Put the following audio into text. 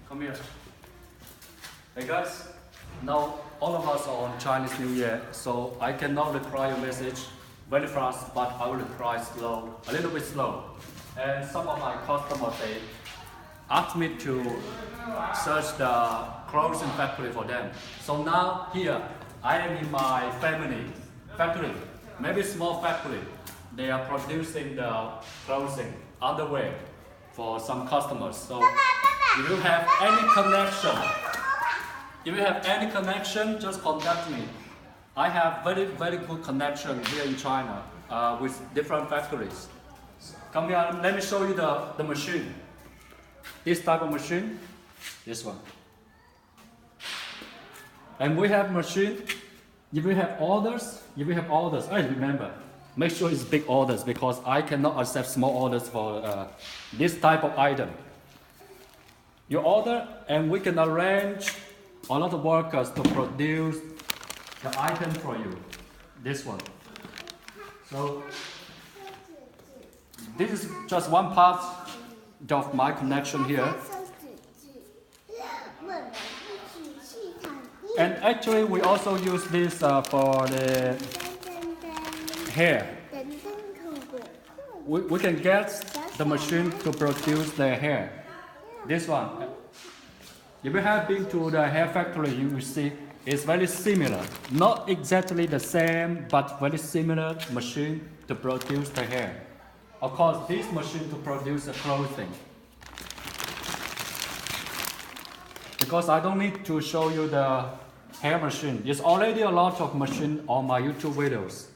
Come here. Hey guys, now all of us are on Chinese New Year, so I cannot reply your message very fast, but I will reply slow, a little bit slow. And some of my customers, they asked me to search the clothing factory for them. So now here, I am in my family factory, maybe small factory. They are producing the clothing, underwear for some customers. So if you have any connection, just contact me. I have very good connection here in China with different factories. Come here, let me show you the machine. This type of machine, this one. And we have machine, if you have orders, I remember, make sure it's big orders because I cannot accept small orders for this type of item. You order and we can arrange a lot of workers to produce the item for you. This one. So this is just one part of my connection here. And actually we also use this for the hair. We can get the machine to produce the hair. This one. If you have been to the hair factory, you will see it's very similar. Not exactly the same, but very similar machine to produce the hair. Of course, this machine to produce the clothing. Because I don't need to show you the hair machine. There's already a lot of machine on my YouTube videos.